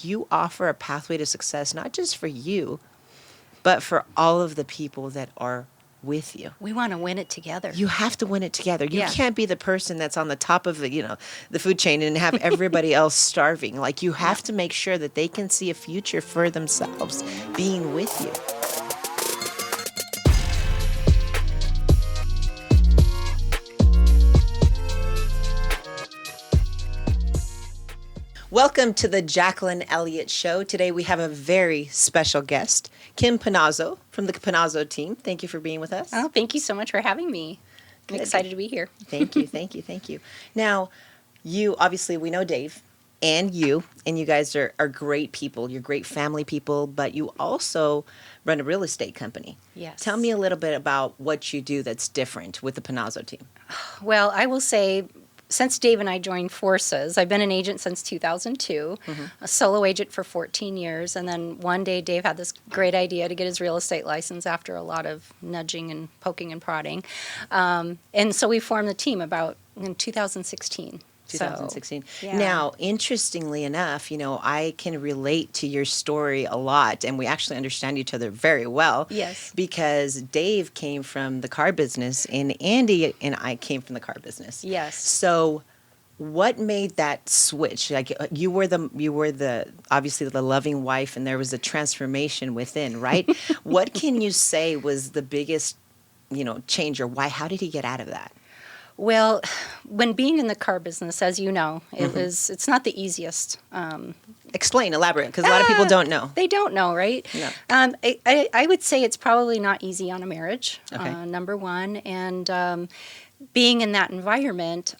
You offer a pathway to success, not just for you, but for all of the people that are with you. We want to win it together. You have to win it together. You Yeah. can't be the person that's on the top of the food chain and have everybody else starving. Like, you have to make sure that they can see a future for themselves being with you. Welcome to the Jacqueline Elliott Show. Today we have a very special guest, Kim Panozzo from the Panozzo Team. Thank you for being with us. Oh, thank you so much for having me. I'm excited to be here. Thank you, thank you, thank you. Now, we know Dave and you guys are great people. You're great family people, but you also run a real estate company. Yes. Tell me a little bit about what you do that's different with the Panozzo Team. Well, I will say, since Dave and I joined forces, I've been an agent since 2002, a solo agent for 14 years, and then one day Dave had this great idea to get his real estate license after a lot of nudging and poking and prodding. And so we formed the team in 2016. 2016. Yeah. Now, interestingly enough, I can relate to your story a lot, and we actually understand each other very well. Yes. Because Dave came from the car business, and Andy and I came from the car business. Yes. So, what made that switch? Like, you were the obviously the loving wife, and there was a transformation within, right? What can you say was the biggest, change, or why? How did he get out of that? Well, when being in the car business, as you know, it's not the easiest. Explain, elaborate, because a lot of people don't know. They don't know, right? No. I would say it's probably not easy on a marriage, Okay. number one. And being in that environment,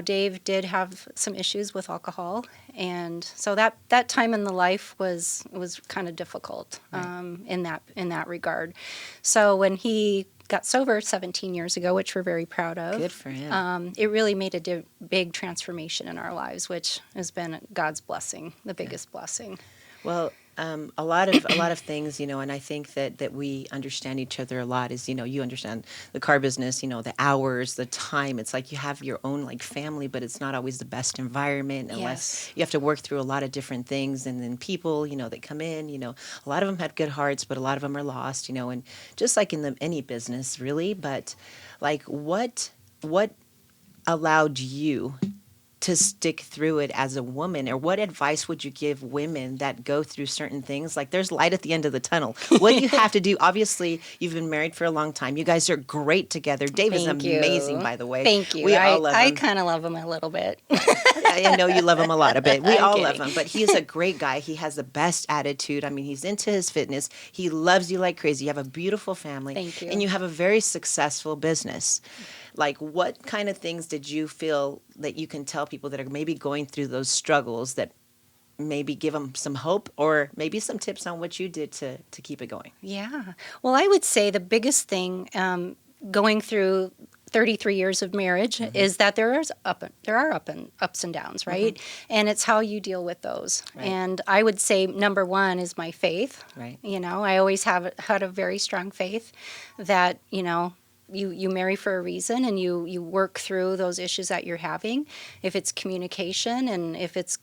Dave did have some issues with alcohol. And so that time in the life was kind of difficult in that regard. So when he got sober 17 years ago, which we're very proud of. Good for him. It really made a big transformation in our lives, which has been God's blessing, the biggest blessing. Well, a lot of things, and I think that we understand each other a lot is, you understand the car business, the hours, the time. It's like you have your own family, but it's not always the best environment unless you have to work through a lot of different things. And then people, that come in, a lot of them had good hearts, but a lot of them are lost, and just like in any business really. But like what allowed you to stick through it as a woman, or what advice would you give women that go through certain things? Like, there's light at the end of the tunnel. What do you have to do? Obviously, you've been married for a long time. You guys are great together. Dave is amazing, by the way. Thank you. We all love him. I kind of love him a little bit. I know you love him a lot, a bit. We I'm all kidding. love him, but he's a great guy. He has the best attitude. I mean, he's into his fitness. He loves you like crazy. You have a beautiful family. Thank you. And you have a very successful business. Like, what kind of things did you feel that you can tell people that are maybe going through those struggles that maybe give them some hope, or maybe some tips on what you did to keep it going? Yeah. Well, I would say the biggest thing going through 33 years of marriage is that there are ups and downs, right? And it's how you deal with those. Right. And I would say number one is my faith. Right. I always have had a very strong faith that, you marry for a reason, and you work through those issues that you're having. If it's communication, and if it's,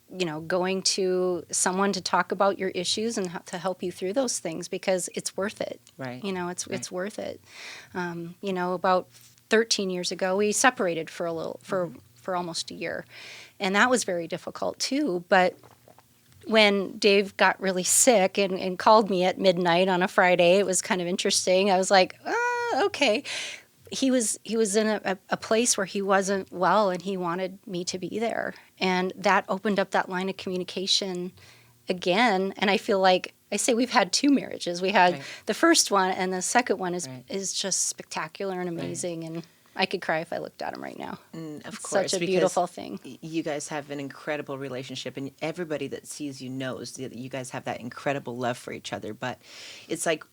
going to someone to talk about your issues and to help you through those things, because it's worth it. Right. It's worth it. About 13 years ago, we separated for almost a year, and that was very difficult too. But when Dave got really sick and called me at midnight on a Friday, it was kind of interesting. I was like, okay. He was in a place where he wasn't well, and he wanted me to be there. And that opened up that line of communication again. And I feel like, I say we've had two marriages. We had the first one, and the second one is just spectacular and amazing. And I could cry if I looked at him right now. Of course, such a beautiful thing. You guys have an incredible relationship, and everybody that sees you knows that you guys have that incredible love for each other. But it's like,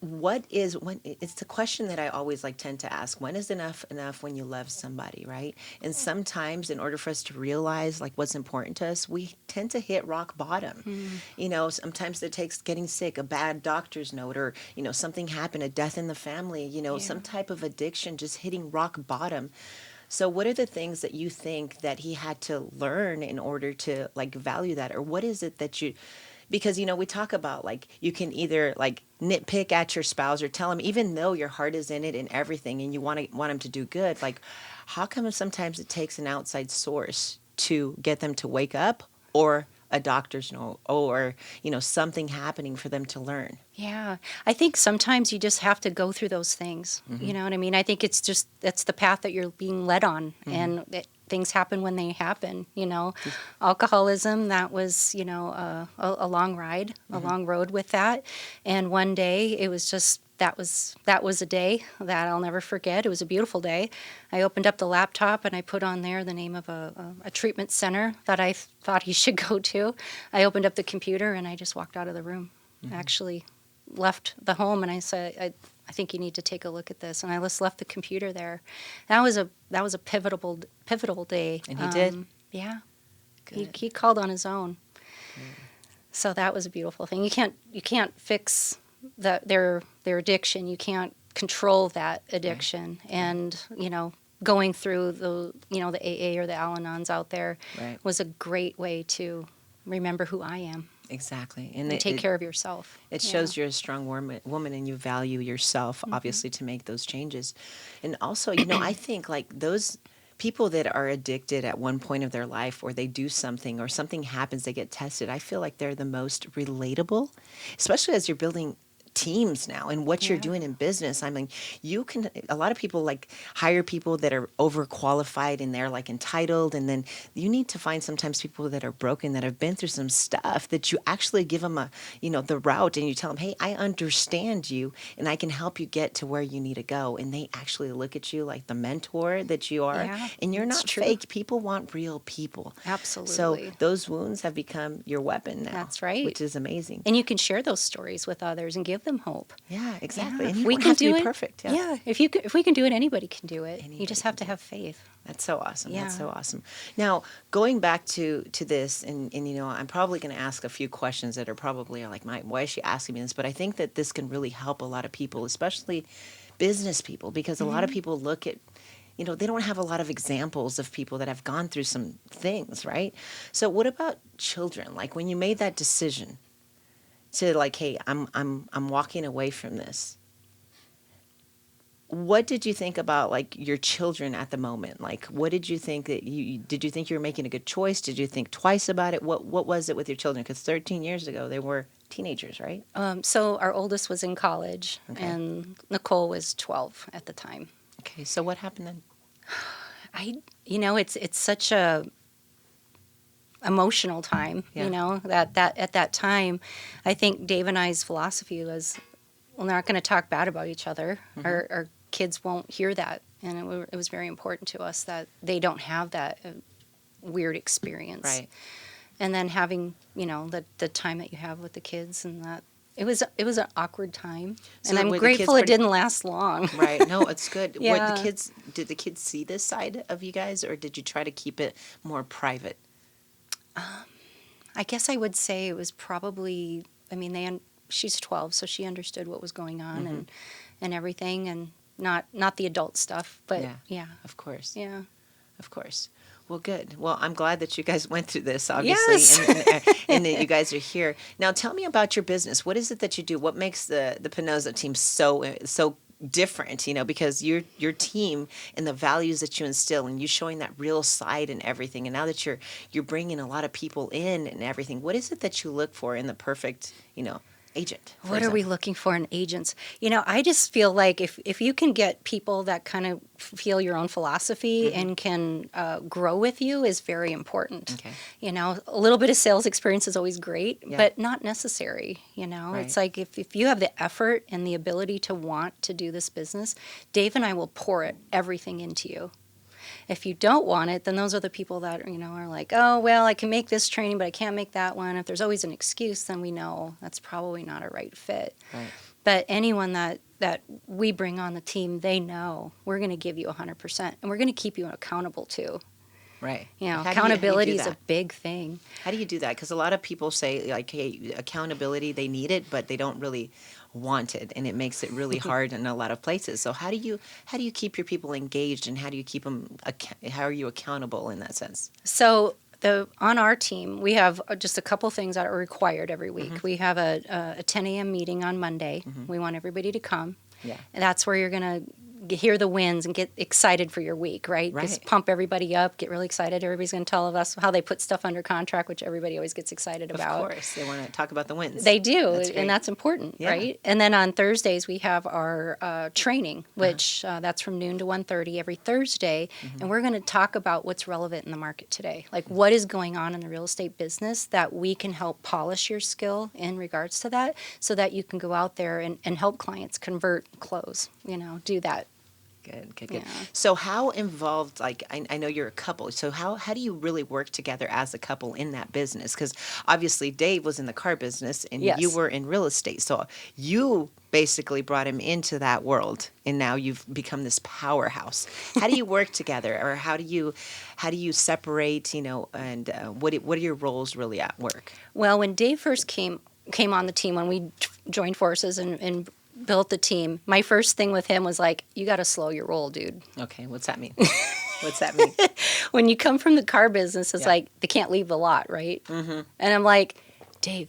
it's the question that I always tend to ask: when is enough when you love somebody, right? And sometimes, in order for us to realize what's important to us, we tend to hit rock bottom. Sometimes it takes getting sick, a bad doctor's note, or something happened, a death in the family, some type of addiction, just hitting rock bottom. So what are the things that you think that he had to learn in order to like value that? Or what is it that you, because we talk about like you can either like nitpick at your spouse or tell him, even though your heart is in it and everything and you want him to do good, like how come sometimes it takes an outside source to get them to wake up, or a doctor's note, or something happening for them to learn? Yeah. I think sometimes you just have to go through those things. You know what I mean? I think that's the path that you're being led on, and things happen when they happen, Alcoholism, that was, a long ride, a long road with that. And one day it was just, that was a day that I'll never forget. It was a beautiful day. I opened up the laptop and I put on there the name of a treatment center that I thought he should go to. I opened up the computer and I just walked out of the room. Actually left the home and I said, I think you need to take a look at this. And I just left the computer there. That was a pivotal day. And he did? Yeah. Good. He called on his own. So that was a beautiful thing. You can't fix their addiction. You can't control that addiction. Right. And going through the AA or the Al-Anons out there was a great way to remember who I am. Exactly. And take care of yourself. It shows you're a strong woman and you value yourself, obviously, to make those changes. And also, I think like those people that are addicted at one point of their life, or they do something or something happens, they get tested, I feel like they're the most relatable, especially as you're building teams now and what you're doing in business. I mean, a lot of people like hire people that are overqualified and they're like entitled. And then you need to find sometimes people that are broken, that have been through some stuff, that you actually give them the route, and you tell them, hey, I understand you and I can help you get to where you need to go. And they actually look at you like the mentor that you are. Yeah, and you're not true. Fake. People want real people. Absolutely. So those wounds have become your weapon now. That's right. Which is amazing. And you can share those stories with others and give them hope. Yeah, exactly. Yeah. And you We don't can have to do be it. perfect. Yeah. If we can do it, anybody can do it. Anybody You just can have to do have faith. That's so awesome. Yeah. That's so awesome. Now, going back to this, and I'm probably going to ask a few questions that are probably like, why is she asking me this? But I think that this can really help a lot of people, especially business people, because a lot of people look at, they don't have a lot of examples of people that have gone through some things, right? So what about children? Like when you made that decision to like, hey, I'm walking away from this. What did you think about like your children at the moment? Like, what did you think that did you think you were making a good choice? Did you think twice about it? What was it with your children? Because 13 years ago they were teenagers, right? So our oldest was in college, Okay. and Nicole was 12 at the time. Okay, so what happened then? It's such a emotional time. Yeah. That at that time, I think Dave and I's philosophy was, well, they're not going to talk bad about each other. Our kids won't hear that, and it was very important to us that they don't have that weird experience. Right. And then having the time that you have with the kids, and that it was an awkward time, So and I'm were the grateful kids it didn't last long. Right. No, it's good. Yeah. Did the kids see this side of you guys, or did you try to keep it more private? I guess I would say it was probably. I mean, she's 12, so she understood what was going on and everything, and not the adult stuff, but yeah. Of course. Yeah. Of course. Well, good. Well, I'm glad that you guys went through this, obviously, Yes. and that you guys are here. Now, tell me about your business. What is it that you do? What makes the Panozzo team so different? Because your team and the values that you instill, and you showing that real side and everything. And now that you're bringing a lot of people in and everything, what is it that you look for in the perfect, agent? What are we looking for in agents? I just feel like if you can get people that kind of feel your own philosophy and can grow with you is very important. Okay. A little bit of sales experience is always great, Yeah. but not necessary. Right. It's like if you have the effort and the ability to want to do this business, Dave and I will pour everything into you. If you don't want it, then those are the people that, are like, oh, well, I can make this training, but I can't make that one. If there's always an excuse, then we know that's probably not a right fit. Right. But anyone that we bring on the team, they know we're going to give you 100%, and we're going to keep you accountable too. Right. You know, How do you do accountability is a that? big thing. How do you do that? Because a lot of people say, like, hey, accountability, they need it, but they don't really want it, and it makes it really hard in a lot of places. So how do you keep your people engaged, and how do you keep them? How are you accountable in that sense? So on our team, we have just a couple things that are required every week. Mm-hmm. We have a 10 a.m. meeting on Monday. Mm-hmm. We want everybody to come. Yeah. And that's where you're going to hear the wins and get excited for your week, right? Right. Just pump everybody up, get really excited. Everybody's going to tell us how they put stuff under contract, which everybody always gets excited about. Of course, they want to talk about the wins. They do, That's great. and that's important, Yeah. right? And then on Thursdays we have our training, which that's from noon to 1:30 every Thursday, and we're going to talk about what's relevant in the market today, like what is going on in the real estate business that we can help polish your skill in regards to that, so that you can go out there and help clients convert, close, do that. Good. Yeah. So how involved, like, I know you're a couple, so how do you really work together as a couple in that business? Because obviously Dave was in the car business and Yes. you were in real estate. So you basically brought him into that world, and now you've become this powerhouse. How do you work together, or how do you separate, and what are your roles really at work? Well, when Dave first came on the team, when we joined forces and built the team, my first thing with him was like, you got to slow your roll, dude. Okay, what's that mean? What's that mean? When you come from the car business, it's Yeah. like they can't leave the lot, right? Mm-hmm. And I'm like, Dave,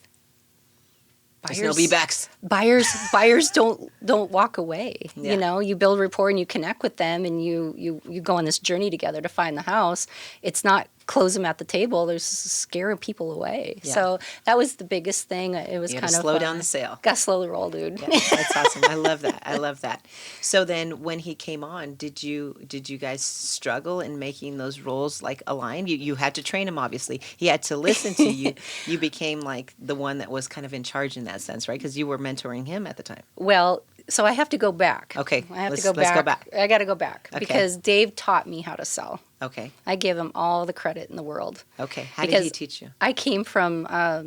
There's no be-backs. buyers don't walk away. Yeah. You build rapport and you connect with them, and you go on this journey together to find the house. It's not close them at the table. There's scaring people away. Yeah. So that was the biggest thing. It was You kind gotta of slow down the sale. Got to slow the roll, dude. Yeah, that's awesome. I love that. So then when he came on, did you guys struggle in making those roles like align? You had to train him, obviously. He had to listen to you. You became like the one that was kind of in charge in that sense, right? Because you were mentoring him at the time. Well, so I have to go back. Okay, I have let's to go go back. back. I got to go back Okay. because Dave taught me how to sell. Okay. I give him all the credit in the world. Okay. How did Because he teach you? I came from, out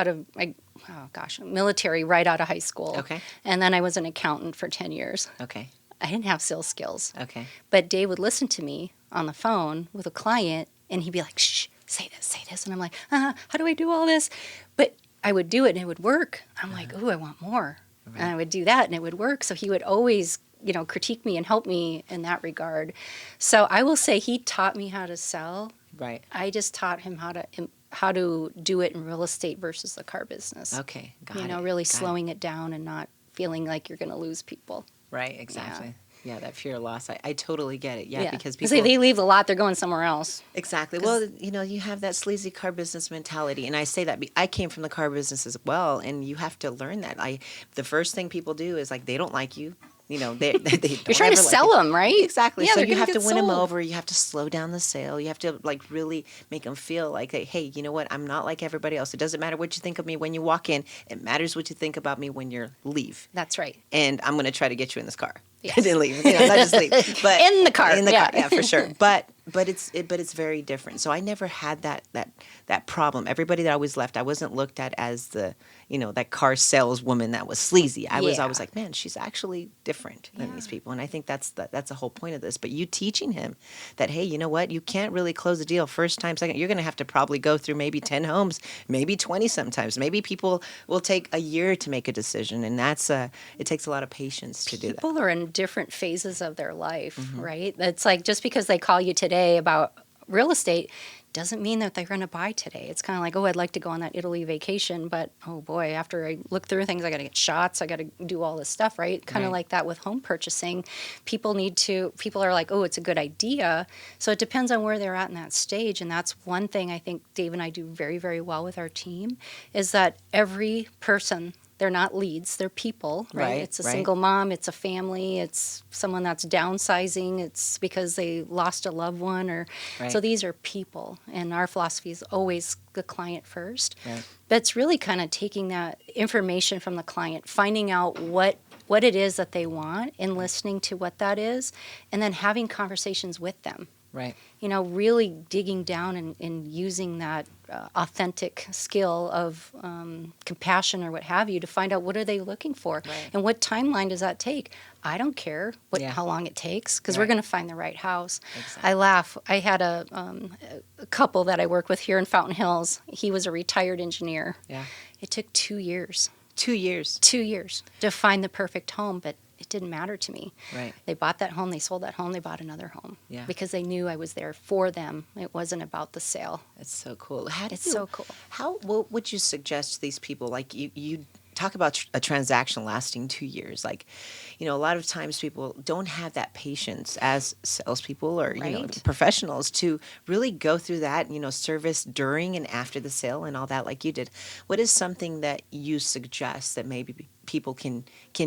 of my, military right out of high school. Okay. And then I was an accountant for 10 years. Okay. I didn't have sales skills. Okay. But Dave would listen to me on the phone with a client, and he'd be like, shh, say this. And I'm like, how do I do all this? But I would do it, and it would work. I'm like, ooh, I want more. Right. And I would do that, and it would work. So he would always, critique me and help me in that regard. So I will say he taught me how to sell. Right. I just taught him how to do it in real estate versus the car business. Okay. Got it. Really Got it. slowing it down and not feeling like you're going to lose people. Right. Exactly. Yeah, that fear of loss. I totally get it. Yeah, because Because people. they leave the lot, they're going somewhere else. Exactly. Well, you have that sleazy car business mentality, and I say that I came from the car business as well, and you have to learn that. The first thing people do is like they don't like you. They You're don't trying to ever like sell you. them, right? Exactly. Yeah, So they're you gonna have to get win them sold. over. You have to slow down the sale. You have to like really make them feel like, hey, you know what? I'm not like everybody else. It doesn't matter what you think of me when you walk in. It matters what you think about me when you leave. That's right. And I'm going to try to get you in this car. Yes. And then leave. Not just leave. But In the car, In the yeah. car. Yeah, for sure. But it's very different. So I never had that problem. Everybody that always left, I wasn't looked at as the that car saleswoman that was sleazy. I was Yeah. always like, man, she's actually different than these people. And I think that's the whole point of this. But you teaching him that, hey, you know what? You can't really close a deal first time, second. You're going to have to probably go through maybe 10 homes, maybe 20 sometimes. Maybe people will take a year to make a decision. And it takes a lot of patience to do that. People are in different phases of their life, Mm-hmm. right? It's like just because they call you today about real estate doesn't mean that they're going to buy today. It's kind of like, oh, I'd like to go on that Italy vacation, but oh boy, after I look through things, I got to get shots, I got to do all this stuff, right? Kind of Right. like that with home purchasing. People are like, oh, it's a good idea. So it depends on where they're at in that stage. And that's one thing I think Dave and I do very, very well with our team is that every person, they're not leads, they're people, right? Right, It's a right. single mom, it's a family, it's someone that's downsizing, it's because they lost a loved one, or Right. so these are people, and our philosophy is always the client first. Right. But it's really kind of taking that information from the client, finding out what it is that they want, and listening to what that is, and then having conversations with them. Right. Really digging down and using that authentic skill of compassion or what have you to find out what are they looking for Right. and what timeline does that take. I don't care Yeah. how long it takes because we're Right. going to find the right house. Exactly. I laugh. I had a couple that I work with here in Fountain Hills. He was a retired engineer. Yeah. It took 2 years. 2 years. 2 years to find the perfect home, but it didn't matter to me. Right. They bought that home, they sold that home, they bought another home. Yeah. Because they knew I was there for them. It wasn't about the sale. That's so cool. How do It's you, so cool. What would you suggest to these people? Like you talk about a transaction lasting 2 years. Like, a lot of times people don't have that patience as salespeople or Right. professionals to really go through that. Service during and after the sale and all that, like you did. What is something that you suggest that maybe people can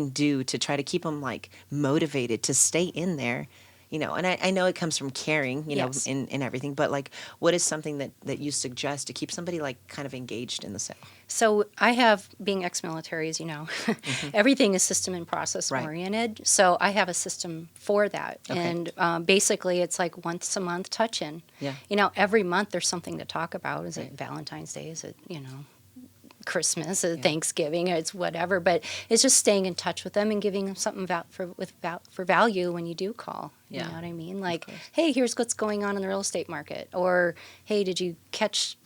do to try to keep them like motivated to stay in there? And I know it comes from caring, Yes. in everything, but like, what is something that you suggest to keep somebody like kind of engaged in the sale? So I have, being ex-military, as you know, everything is system and process Right. oriented. So I have a system for that. Okay. And basically it's like once a month touch-in. Yeah. Every month there's something to talk about. Is Right. it Valentine's Day? Is it, Christmas, Thanksgiving, it's whatever. But it's just staying in touch with them and giving them something for value when you do call. Yeah. You know what I mean? Like, course. hey, here's what's going on in the real estate market. Or, hey, did you catch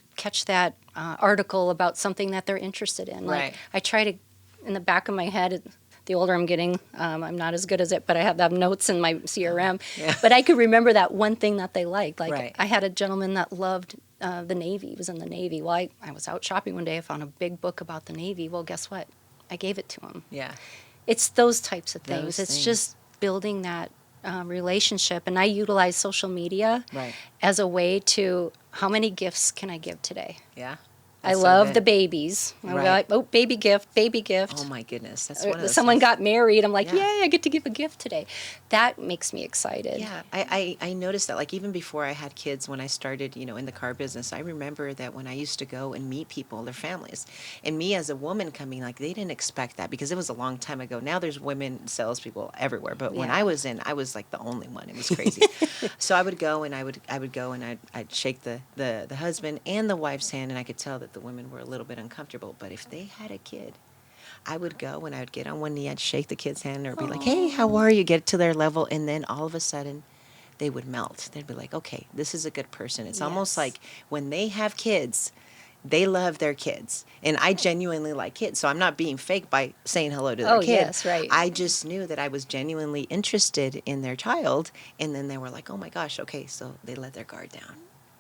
that article about something that they're interested in? Like, Right. I try to, in the back of my head, the older I'm getting, I'm not as good as it, but I have notes in my CRM. Yeah. But I could remember that one thing that they liked. Like, Right. I had a gentleman that loved the Navy. He was in the Navy. Well, I was out shopping one day. I found a big book about the Navy. Well, guess what? I gave it to him. Yeah. It's those types of things. Those It's things. just building that relationship. And I utilize social media Right. as a way to, how many gifts can I give today? Yeah. I That's so love good. the babies. I'm Right. like, oh, baby gift. Oh my goodness, that's one of those Someone things. got married. I'm like, Yeah. yay, I get to give a gift today. That makes me excited. Yeah, I noticed that, like, even before I had kids, when I started, in the car business, I remember that when I used to go and meet people, their families, and me as a woman coming, like, they didn't expect that because it was a long time ago. Now there's women salespeople everywhere, but when Yeah. I was in, I was like the only one. It was crazy. So I would go and I'd shake the husband and the wife's hand, and I could tell that the women were a little bit uncomfortable. But if they had a kid, I would go and I would get on one knee, I'd shake the kid's hand or be like, hey, how are you? Get to their level. And then all of a sudden, they would melt. They'd be like, okay, this is a good person. It's almost Yes. like when they have kids, they love their kids. And I genuinely like kids. So I'm not being fake by saying hello to their Oh, kid. yes, right. I just knew that I was genuinely interested in their child. And then they were like, oh my gosh, okay, so they let their guard down.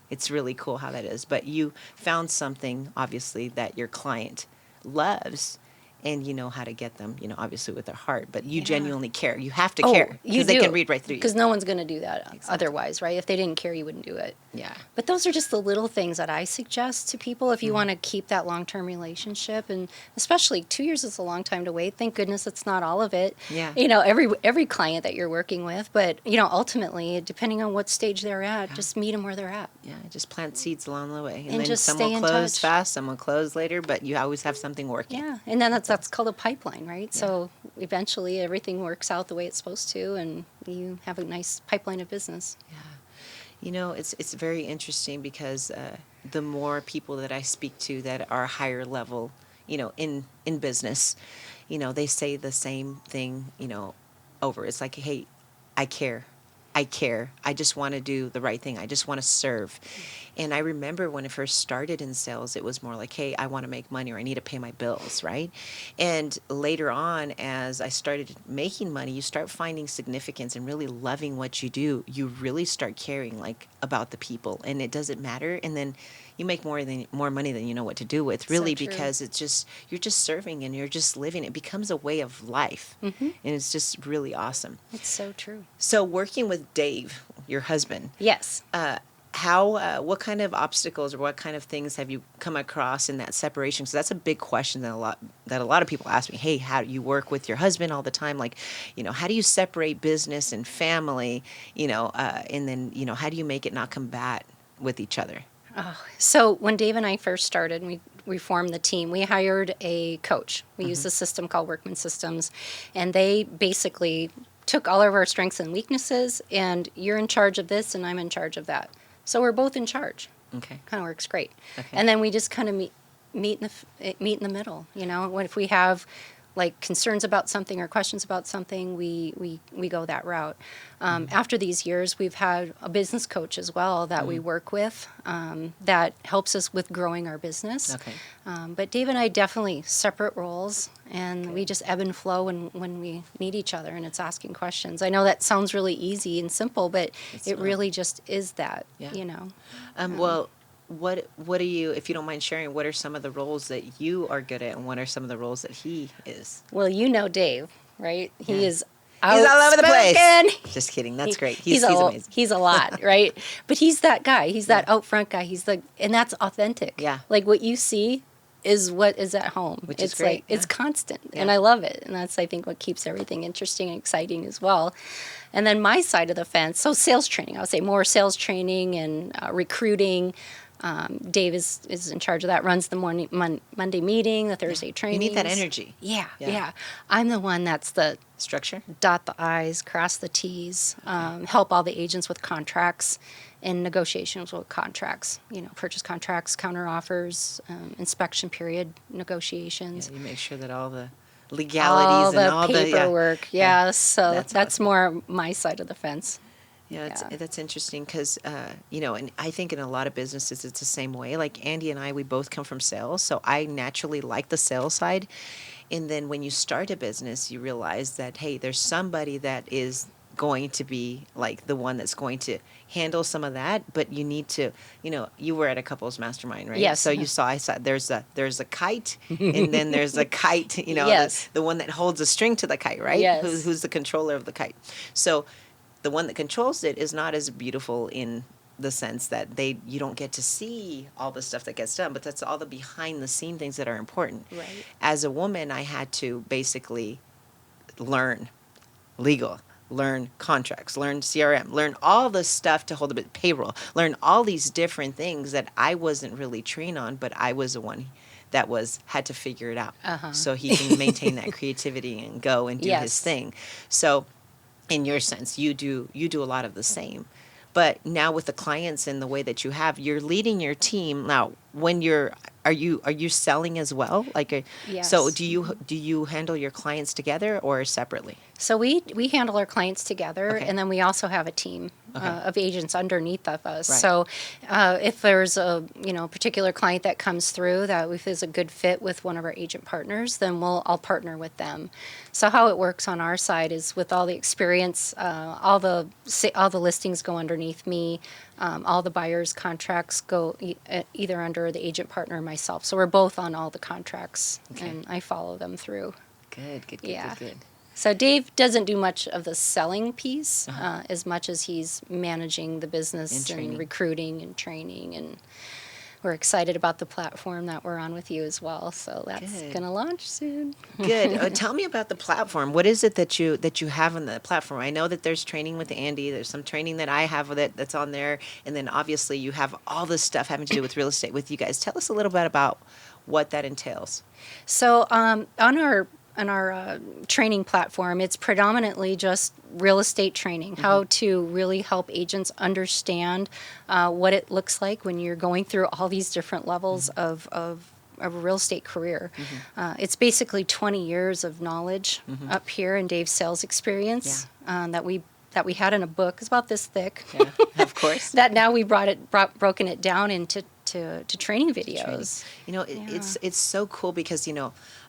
It's really cool how that is. But you found something, obviously, that your client loves, and you know how to get them, obviously with their heart. But you Yeah. genuinely care. You have to Oh, care you because they do. can read right through you. Because no one's going to do that Exactly. otherwise, right? If they didn't care, you wouldn't do it. Yeah. But those are just the little things that I suggest to people if Mm-hmm. you want to keep that long-term relationship. And especially 2 years is a long time to wait. Thank goodness it's not all of it. Yeah. Every client that you're working with. But, ultimately, depending on what stage they're at, just meet them where they're at. Yeah, just plant seeds along the way. And And then just some stay will in close touch. fast, some will close later, but you always have something working. Yeah, and then that's called a pipeline, right? So eventually everything works out the way it's supposed to, and you have a nice pipeline of business. It's very interesting because the more people that I speak to that are higher level, in business, they say the same thing, over. It's like, hey, I care. I care. I just want to do the right thing. I just want to serve. And I remember when I first started in sales, it was more like, hey, I want to make money or I need to pay my bills, right? And later on, as I started making money, you start finding significance and really loving what you do. You really start caring like about the people, and it doesn't matter. And then you make more money than you know what to do with, really, true. because you're just serving and you're just living. It becomes a way of life, and it's just really awesome. It's so true. So working with Dave, your husband, Yes. what kind of obstacles or what kind of things have you come across in that separation? Because that's a big question that a lot of people ask me. Hey, how do you work with your husband all the time? Like, how do you separate business and family? And then how do you make it not combat with each other? So when Dave and I first started, we formed the team. We hired a coach. We used a system called Workman Systems, and they basically took all of our strengths and weaknesses, and you're in charge of this, and I'm in charge of that. So we're both in charge. Okay. Kind of works great. Okay. And then we just kind of meet in the middle. You know, when if we have like concerns about something or questions about something, we go that route. After these years, we've had a business coach as well that we work with that helps us with growing our business. Okay. But Dave and I definitely separate roles, and Okay. we just ebb and flow when we meet each other, and it's asking questions. I know that sounds really easy and simple, but It's it not. really just is that, Yeah. you know. Well, what are you, if you don't mind sharing, what are some of the roles that you are good at, and what are some of the roles that he is? Well, you know Dave, right? He Yeah. is He's all over the place. outspoken. Just kidding. That's great. He's He's amazing. He's a lot, right? But he's that guy. He's that Yeah. out front guy. And that's authentic. Yeah. Like what you see is what is at home. Which is It's great, like it's yeah. constant, Yeah. and I love it. And that's I think what keeps everything interesting and exciting as well. And then my side of the fence, so sales training. I would say more sales training and recruiting. Dave is in charge of that. Runs the Monday meeting, the Thursday training. You need that energy. Yeah, Yeah. yeah. I'm the one that's the Structure? dot the I's, cross the T's, help all the agents with contracts and negotiations with contracts, you know, purchase contracts, counter offers, inspection period negotiations. Yeah, you make sure that all the All legalities the and all paperwork, the, yeah. yes. So That's that's awesome. more my side of the fence. Yeah, Yeah. that's interesting because, and I think in a lot of businesses it's the same way. Like Andy and I, we both come from sales, so I naturally like the sales side. And then when you start a business, you realize that, hey, there's somebody that is going to be like the one that's going to handle some of that, but you need to, you were at a couples mastermind, right? Yes. So I saw there's a kite, and then there's a kite, Yes. the one that holds a string to the kite, right? Yes. Who's the controller of the kite? So the one that controls it is not as beautiful in the sense that you don't get to see all the stuff that gets done, but that's all the behind the scene things that are important. Right. As a woman, I had to basically learn legal, learn contracts, learn CRM, learn all the stuff to hold a bit payroll, learn all these different things that I wasn't really trained on, but I was the one that had to figure it out. So he can maintain that creativity and go and do his Yes. thing. So in your sense, you do a lot of the same. But now with the clients and the way that you have, you're leading your team. Now, when are you selling as well? Yes. So do you handle your clients together or separately? So we handle our clients together, Okay. and then we also have a team Okay. of agents underneath of us. Right. So if there's a particular client that comes through that if is a good fit with one of our agent partners, then I'll partner with them. So how it works on our side is with all the experience, all the listings go underneath me. All the buyers' contracts go either under the agent partner or myself. So we're both on all the contracts, Okay. and I follow them through. Good. Yeah. Good. So Dave doesn't do much of the selling piece as much as he's managing the business And training. and recruiting and training. And we're excited about the platform that we're on with you as well. So that's Good. going to launch soon. Good. Tell me about the platform. What is it that you have on the platform? I know that there's training with Andy. There's some training that I have with it that's on there, and then obviously you have all this stuff having to do with real estate with you guys. Tell us a little bit about what that entails. So on our training platform, it's predominantly just real estate training, how to really help agents understand what it looks like when you're going through all these different levels of a real estate career. It's basically 20 years of knowledge up here in Dave's sales experience that we had in a book. It's about this thick. Yeah, of course. That now we broken it down into training videos. It's so cool because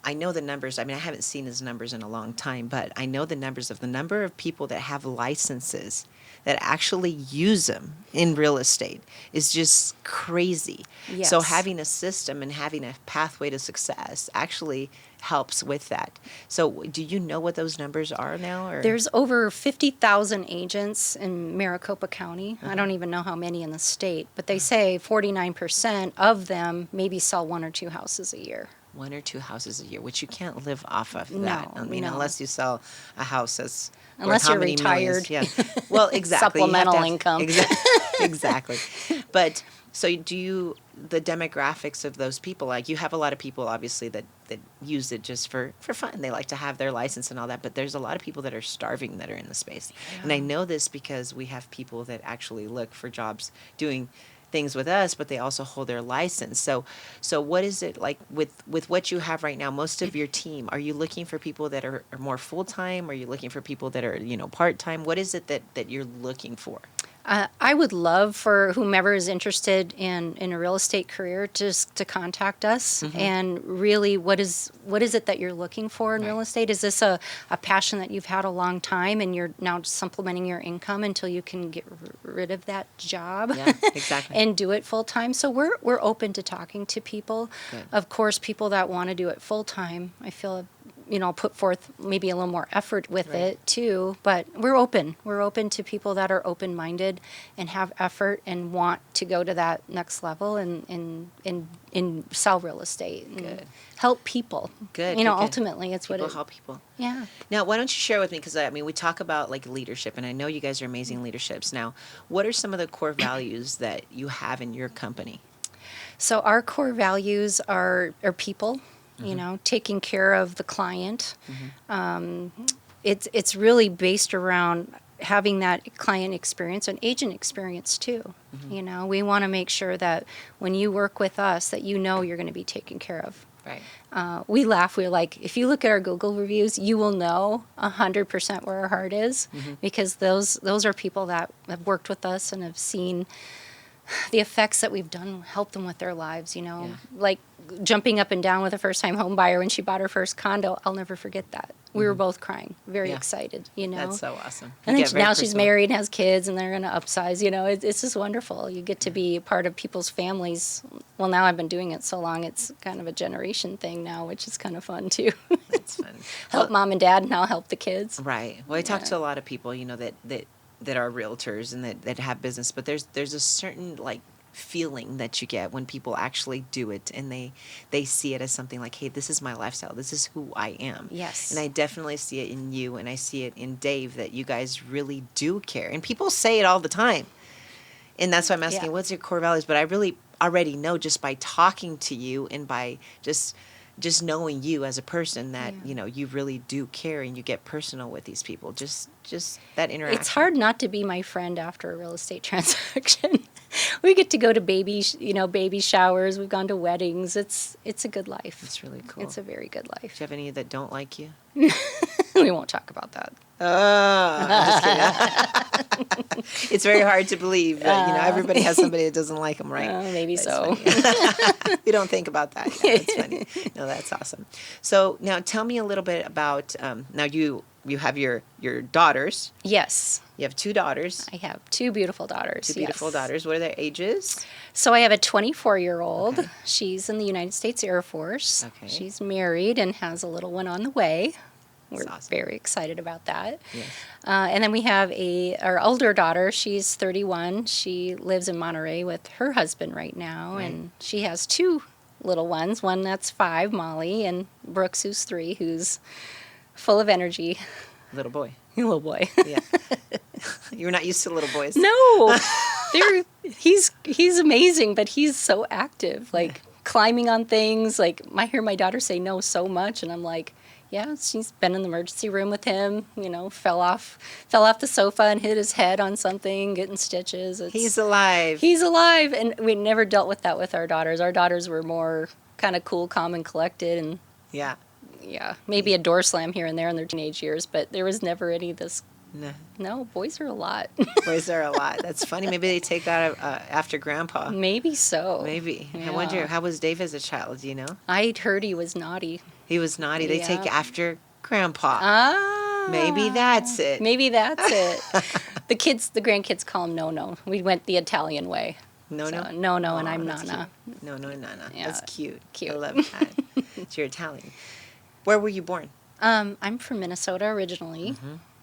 I know the numbers. I mean, I haven't seen his numbers in a long time, but I know the numbers of the number of people that have licenses that actually use them in real estate is just crazy. Yes. So having a system and having a pathway to success actually helps with that. So do you know what those numbers are now? Or? There's over 50,000 agents in Maricopa County. I don't even know how many in the state, but they say 49% of them maybe sell one or two houses a year. One or two houses a year, which you can't live off of No, that. I mean, no. unless you sell a house that's worth Unless how you're many millions. retired. Yeah. Well, exactly. You have to Supplemental have- income. Exactly. But so the demographics of those people, like you have a lot of people obviously that use it just for fun. They like to have their license and all that, but there's a lot of people that are starving that are in the space. And I know this because we have people that actually look for jobs doing things with us, but they also hold their license. So what is it like with what you have right now? Most of your team, are you looking for people that are more full time? Are you looking for people that are, part time? What is it that you're looking for? I would love for whomever is interested in a real estate career to contact us. And really, what is it that you're looking for in real estate? Is this a passion that you've had a long time and you're now supplementing your income until you can get rid of that job? Yeah, exactly. And do it full time. So we're open to talking to people. Good. Of course, people that want to do it full time, I feel put forth maybe a little more effort with it too. But we're open. We're open to people that are open-minded and have effort and want to go to that next level and sell real estate and Good. help people. Good. Good. Ultimately, it's People what it. help people. Yeah. Now, why don't you share with me? Because we talk about like leadership, and I know you guys are amazing leaderships. Now, what are some of the core values that you have in your company? So our core values are people. Taking care of the client. It's really based around having that client experience and agent experience too. We want to make sure that when you work with us, that you're going to be taken care of. Right. We laugh. We're like, if you look at our Google reviews, you will know 100% where our heart is, because those are people that have worked with us and have seen the effects that we've done, helped them with their lives, like jumping up and down with a first-time home buyer when she bought her first condo. I'll never forget that. We were both crying, very excited, That's so awesome. And then now she's married and has kids, and they're going to upsize. It's just wonderful. You get to be part of people's families. Well, now I've been doing it so long, it's kind of a generation thing now, which is kind of fun too. That's fun. Help mom and dad, and I'll help the kids. Right. Well, I talk to a lot of people, that are realtors and that have business, but there's a certain like feeling that you get when people actually do it, and they see it as something like, hey, this is my lifestyle, this is who I am. Yes. And I definitely see it in you, and I see it in Dave, that you guys really do care, and people say it all the time, and that's why I'm asking, what's your core values? But I really already know, just by talking to you and by just knowing you as a person, that you really do care and you get personal with these people. Just that interaction. It's hard not to be my friend after a real estate transaction. We get to go to baby showers. We've gone to weddings. It's a good life. It's really cool. It's a very good life. Do you have any that don't like you? We won't talk about that. I'm just kidding. It's very hard to believe that everybody has somebody that doesn't like them, right? Maybe That's so. funny. We don't think about that. Yeah, that's funny. No, that's awesome. So now tell me a little bit about now you have your daughters. Yes. You have 2 daughters. I have 2 beautiful daughters. 2 beautiful daughters. What are their ages? So I have a 24-year-old. Okay. Our in the United States Air Force. Okay. She's married and has a little one on the way. We're awesome. very excited about that. Yes. And then we have our older daughter. She's 31. She lives in Monterey with her husband right now. Right. And she has 2 little ones. One that's 5, Molly, and Brooks, who's 3, who's full of energy. Little boy. Little boy. Yeah. You're not used to little boys. No. He's amazing, but he's so active, like climbing on things. Like I hear my daughter say no so much, and I'm like, yeah, she's been in the emergency room with him, fell off the sofa and hit his head on something, getting stitches. He's alive. He's alive. And we never dealt with that with our daughters. Our daughters were more kind of cool, calm, and collected. And yeah, maybe a door slam here and there in their teenage years, but there was never any of this. No, boys are a lot. Boys are a lot. That's funny. Maybe they take that after Grandpa. Maybe so. Maybe. Yeah. I wonder, how was Dave as a child, do you know? I'd heard he was naughty. He was naughty. They take after Grandpa. Ah. Maybe that's it. Maybe that's it. The grandkids call him No-No. We went the Italian way. No. No, and I'm that's Nana. Cute. No, and Nana. Yeah, That's cute. cute. I love that. So you're Italian. Where were you born? I'm from Minnesota originally.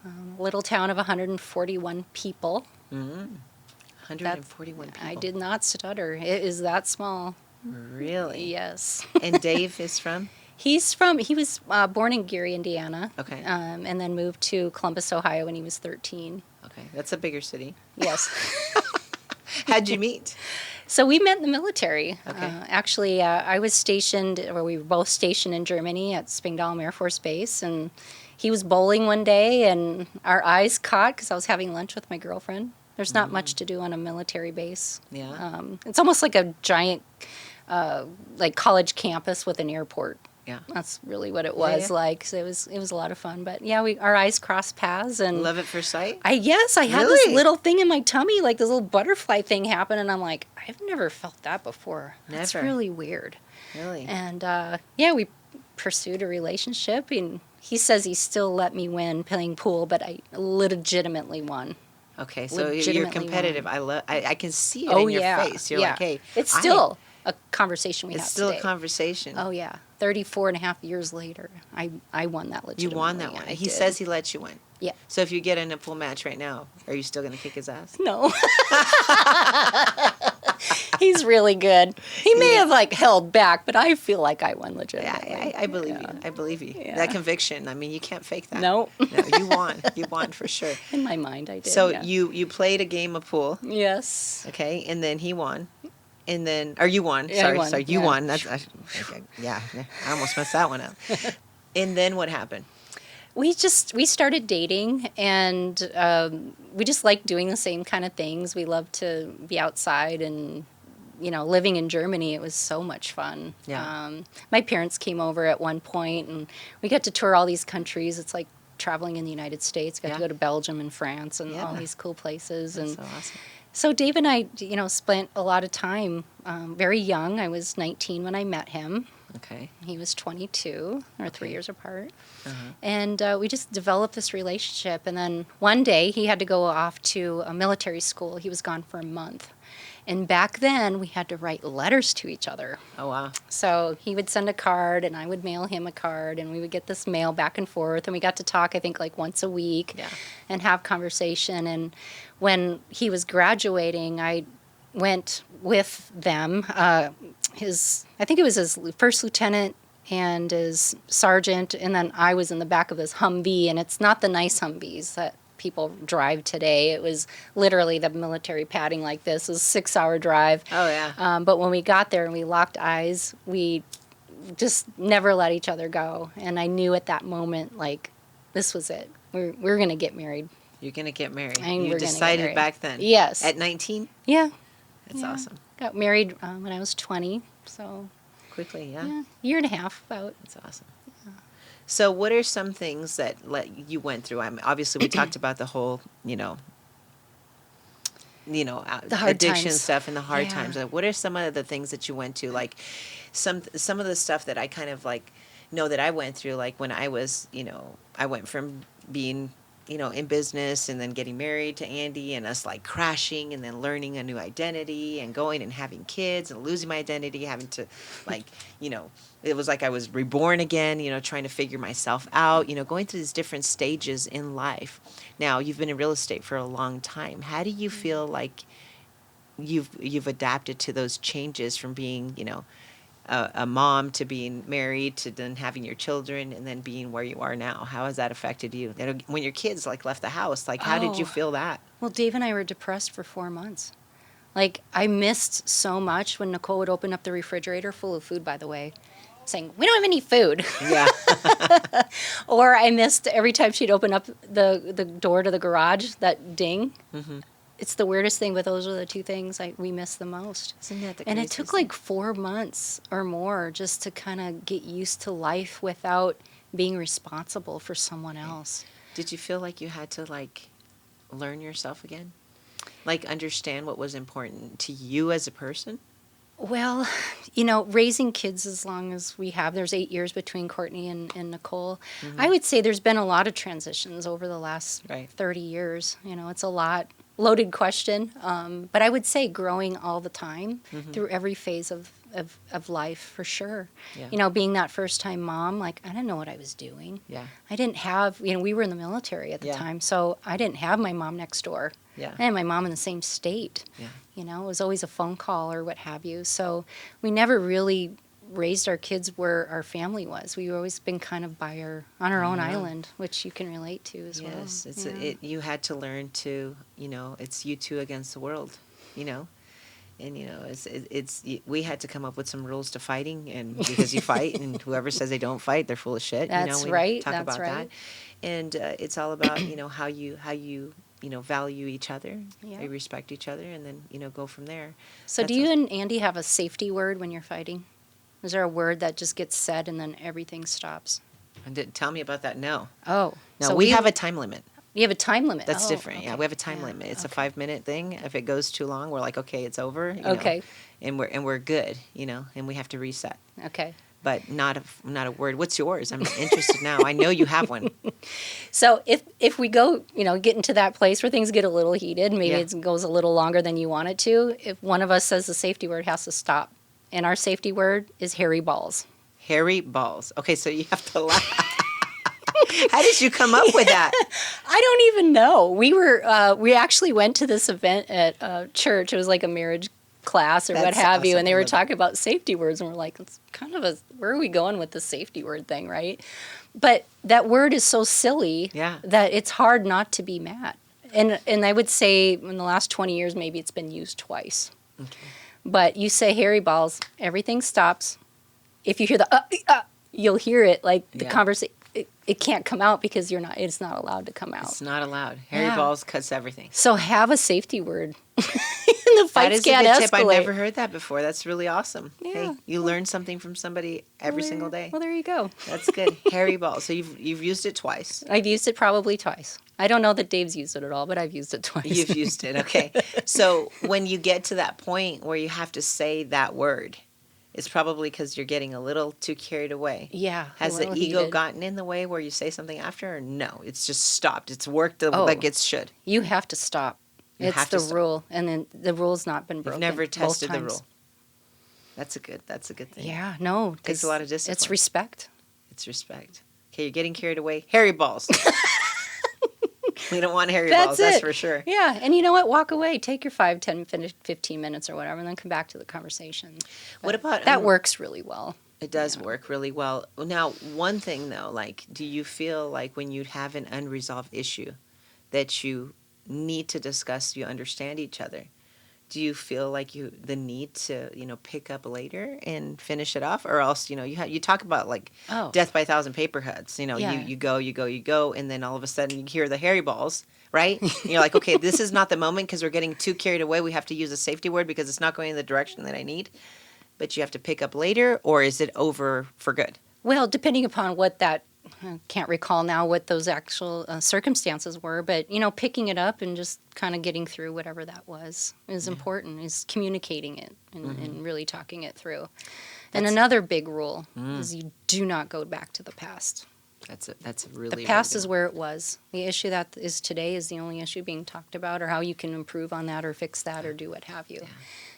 A little town of 141 people. 141 people. I did not stutter. It is that small. Really? Yes. And Dave is from? He was born in Gary, Indiana. Okay. And then moved to Columbus, Ohio when he was 13. Okay. That's a bigger city. Yes. How'd you meet? So we met in the military. Okay. Actually, we were both stationed in Germany at Spingdahlem Air Force Base, and he was bowling one day, and our eyes caught because I was having lunch with my girlfriend, There's not much to do on a military base. Yeah. It's almost like a giant, like college campus with an airport. Yeah. That's really what it Yeah, was yeah. like. So it was a lot of fun. But yeah, our eyes crossed paths, and Love at first sight? I had this Really? little thing in my tummy, like this little butterfly thing happen, and I'm like, I've never felt that before. That's Never. really weird. Really? And yeah, we pursued a relationship, and he says he still let me win playing pool, but I legitimately won. Okay, so you're Legitimately competitive. won. I can see it Oh in your yeah, face. You're yeah. like, hey, It's still a conversation we it's have still today. a conversation. Oh yeah, 34 and a half years later, I won that You legitimately. won that one. I He did. says he lets you win. Yeah. So if you get in a pool match right now, are you still going to kick his ass? No. He's really good. He may have like held back, but I feel like I won Yeah, legitimately. I believe you. I believe you. Yeah. That conviction. I mean, you can't fake that. No. No, you won. You won for sure. In my mind, I did. So yeah. you played a game of pool, Yes. okay, and then he won, and then or you won. Yeah, I won, Sorry, you yeah. won. Yeah, I almost messed that one up. And then what happened? We started dating, and we just liked doing the same kind of things. We loved to be outside, and living in Germany, it was so much fun. Yeah. My parents came over at one point, and we got to tour all these countries. It's like traveling in the United States. Got Yeah. to go to Belgium and France and all Yeah. these cool places. That's And so awesome. so Dave and I, spent a lot of time very young. I was 19 when I met him. Okay. He was 22, or 3 years apart. Uh-huh. And we just developed this relationship. And then one day he had to go off to a military school. He was gone for a month. And back then we had to write letters to each other. Oh wow. So he would send a card and I would mail him a card, and we would get this mail back and forth. And we got to talk, I think, like once a week Yeah. and have conversation. And when he was graduating, I went with them. I think it was his first lieutenant and his sergeant, and then I was in the back of his Humvee, and it's not the nice Humvees that people drive today. It was literally the military padding like this. It was a 6-hour drive. Oh yeah. But when we got there and we locked eyes, we just never let each other go. And I knew at that moment, like, this was it. We're going to get married. You're gonna get married. And You we're gonna get decided married. back then. Yes. At 19. Yeah. That's Yeah. awesome. Got married when I was 20. So, Quickly, yeah. yeah, year and a half about. That's awesome. So, what are some things that you went through? Obviously we talked about the whole, The hard addiction times. stuff and the hard Yeah. times. What are some of the things that you went to? Like some of the stuff that I kind of like know that I went through. Like when I was, I went from being in business and then getting married to Andy and us like crashing and then learning a new identity and going and having kids and losing my identity, having to like, it was like I was reborn again, trying to figure myself out, going through these different stages in life. Now, you've been in real estate for a long time. How do you feel like you've adapted to those changes from being, a mom to being married to then having your children and then being where you are now? How has that affected you? When your kids like left the house, like how did you Oh. feel that? Well, Dave and I were depressed for 4 months. Like, I missed so much when Nicole would open up the refrigerator, full of food, by the way, saying, "We don't have any food." Yeah. Or I missed every time she'd open up the door to the garage, that ding. Mm-hmm. It's the weirdest thing, but those are the two things we miss the most. Isn't that the And it craziest took thing? like 4 months or more just to kind of get used to life without being responsible for someone else. Did you feel like you had to like learn yourself again? Like understand what was important to you as a person? Well, raising kids as long as we have, there's 8 years between Courtney and Nicole. I would say there's been a lot of transitions over the last Right. 30 years. It's a lot. Loaded question. But I would say growing all the time through every phase of life, for sure. Yeah. Being that first time mom, like, I didn't know what I was doing. Yeah. I didn't have, we were in the military at the Yeah. time, so I didn't have my mom next door. Yeah. I had my mom in the same state. Yeah. It was always a phone call or what have you. So we never really raised our kids where our family was. We've always been kind of on our own island, which you can relate to as well. Yes, Yeah. you had to learn to, it's you two against the world, and we had to come up with some rules to fighting, and because you fight, and whoever says they don't fight, they're full of shit. That's we right, talk that's about right. that, and it's all about how you value each other, Yeah. we respect each other, and then, go from there. So That's do you a- and Andy have a safety word when you're fighting? Is there a word that just gets said and then everything stops? and didn't tell me about that. No. Oh, No, so we have a time limit. you have a time limit. That's Oh, different. Yeah, okay. we have a time Yeah, limit. It's a okay. 5-minute thing. If it goes too long, we're like, okay, it's over. Okay. And we're good. And we have to reset. Okay. But not a word. What's yours? I'm interested now. I know you have one. So if we go, get into that place where things get a little heated, maybe Yeah. it goes a little longer than you want it to. If one of us says the safety word has to stop, and our safety word is hairy balls. Hairy balls. Okay, so you have to laugh. How did you come up with that? I don't even know. We actually went to this event at church. It was like a marriage class or what That's have you, awesome. and they I were love it. talking about safety words, and we're like, it's kind of where are we going with the safety word thing, right? But that word is so silly Yeah. that it's hard not to be mad. And I would say in the last 20 years, maybe it's been used twice. Okay. But you say hairy balls, everything stops. If you hear the you'll hear it like the Yeah. conversation. It can't come out because it's not allowed to come out. It's not allowed. Hairy Yeah. balls cuts everything. So have a safety word. And the That fights is a can't good tip. I escalate. never heard that before. That's really awesome. Yeah. Hey, you learn something from somebody every single day. Well, there you go. That's good. Hairy balls. So you've used it twice. I've used it probably twice. I don't know that Dave's used it at all, but I've used it twice. You've used it. Okay. So when you get to that point where you have to say that word, it's probably because you're getting a little too carried away. Yeah. a Has the little ego heated. gotten in the way where you say something after, or no? It's just stopped. It's worked Oh. like it should. You have to stop. You It's have to the stop. rule, and then the rule's not been You've broken. never both tested the times. rule. That's a good thing. Yeah, no. Takes a lot of It's discipline. respect. It's respect. Okay, you're getting carried away. Hairy balls. We don't want hairy That's balls, that's it. for sure. Yeah, and you know what? Walk away. Take your 5, 10, 15 minutes or whatever, and then come back to the conversation. What about That works really well. It does work really well. Now, one thing though, like, do you feel like when you have an unresolved issue that you need to discuss, you understand each other? Do you feel like the need to pick up later and finish it off, or else you talk about like Oh. death by a thousand paper cuts. Yeah. You go, and then all of a sudden you hear the hairy balls, right? And you're like, okay, this is not the moment because we're getting too carried away. We have to use a safety word because it's not going in the direction that I need. But you have to pick up later, or is it over for good? Well, depending upon what that, I can't recall now what those actual circumstances were, but, picking it up and just kind of getting through whatever that was is important, is communicating it and really talking it through. And That's- another big rule is you do not go back to the past. That's a really The past really is where it was. The issue that is today is the only issue being talked about, or how you can improve on that or fix that or do what have you.